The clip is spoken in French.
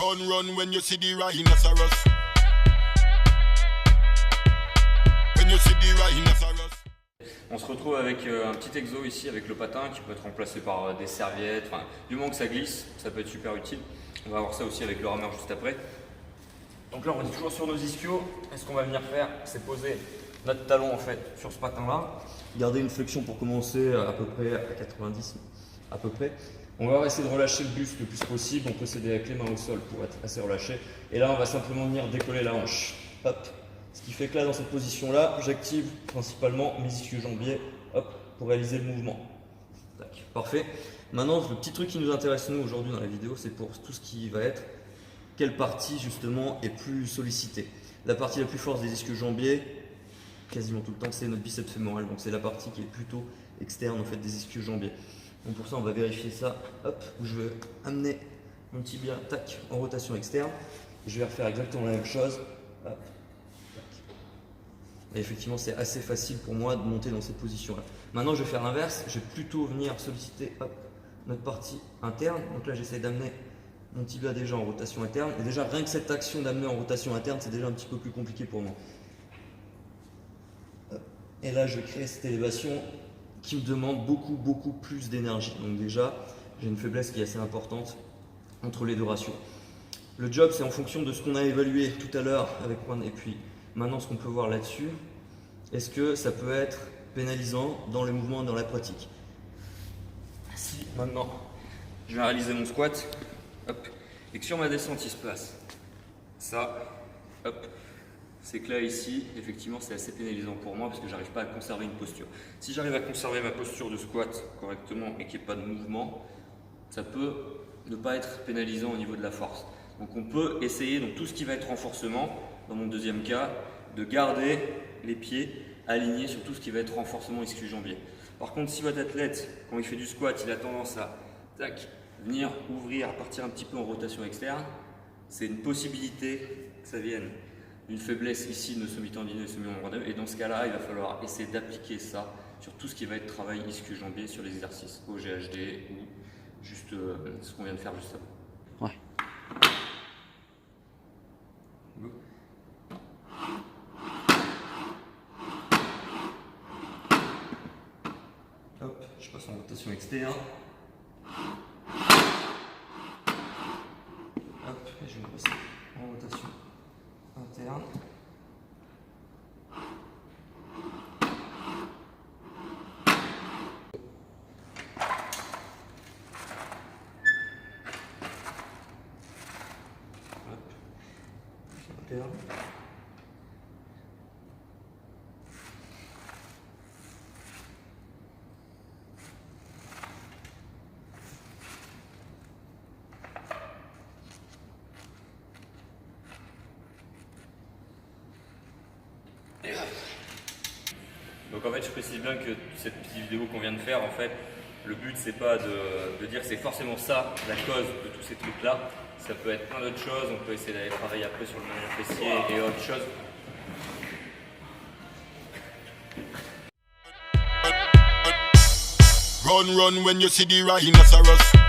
Run when you see the rhinoceros. When you see the rhinoceros. On se retrouve avec un petit exo ici avec le patin qui peut être remplacé par des serviettes, enfin, du moment que ça glisse, ça peut être super utile. On va voir ça aussi avec le rameur juste après. Donc là on est toujours sur nos ischios, et ce qu'on va venir faire c'est poser notre talon en fait sur ce patin là. Garder une flexion pour commencer à peu près à 90 à peu près. On va essayer de relâcher le buste le plus possible, on peut s'aider avec les mains au sol pour être assez relâché. Et là on va simplement venir décoller la hanche. Hop. Ce qui fait que là, dans cette position-là, j'active principalement mes ischio-jambiers pour réaliser le mouvement. Tac, parfait. Maintenant, le petit truc qui nous intéresse nous aujourd'hui dans la vidéo, c'est pour tout ce qui va être quelle partie justement est plus sollicitée. La partie la plus forte des ischio-jambiers, quasiment tout le temps, c'est notre biceps fémoral. Donc c'est la partie qui est plutôt externe en fait des ischio-jambiers. Donc pour ça, on va vérifier ça. Hop, où je vais amener mon tibia, tac, en rotation externe. Je vais refaire exactement la même chose. Hop. Et effectivement, c'est assez facile pour moi de monter dans cette position-là. Maintenant, je vais faire l'inverse. Je vais plutôt venir solliciter notre partie interne. Donc là, j'essaie d'amener mon tibia déjà en rotation interne. Et déjà, rien que cette action d'amener en rotation interne, c'est déjà un petit peu plus compliqué pour moi. Et là, je vais créer cette élévation qui me demande beaucoup plus d'énergie. Donc déjà, j'ai une faiblesse qui est assez importante entre les deux ratios. Le job, c'est en fonction de ce qu'on a évalué tout à l'heure avec Juan et puis maintenant, ce qu'on peut voir là-dessus, est-ce que ça peut être pénalisant dans le mouvement, dans la pratique? Si maintenant, je vais réaliser mon squat, hop, et que sur ma descente, il se passe ça, hop, c'est que là, ici, effectivement, c'est assez pénalisant pour moi parce que j'arrive pas à conserver une posture. Si j'arrive à conserver ma posture de squat correctement et qu'il n'y ait pas de mouvement, ça peut ne pas être pénalisant au niveau de la force. Donc on peut essayer, donc tout ce qui va être renforcement, dans mon deuxième cas, de garder les pieds alignés sur tout ce qui va être renforcement ischio-jambier. Par contre, si votre athlète, quand il fait du squat, il a tendance à venir ouvrir, à partir un petit peu en rotation externe, c'est une possibilité que ça vienne d'une faiblesse ici de semi-tendineux et semi-membrane. Et dans ce cas-là, il va falloir essayer d'appliquer ça sur tout ce qui va être travail ischio-jambier sur les exercices au GHD ou juste ce qu'on vient de faire juste avant. Ouais. Go. Hop, je passe en rotation externe. Hop, et je vais passer en rotation interne. Hop, interne. Donc en fait je précise bien que cette petite vidéo qu'on vient de faire, en fait, le but c'est pas de dire que c'est forcément ça la cause de tous ces trucs là. Ça peut être plein d'autres choses, on peut essayer d'aller travailler après sur le maintien fessier et autre chose. Run when you see the rhinoceros.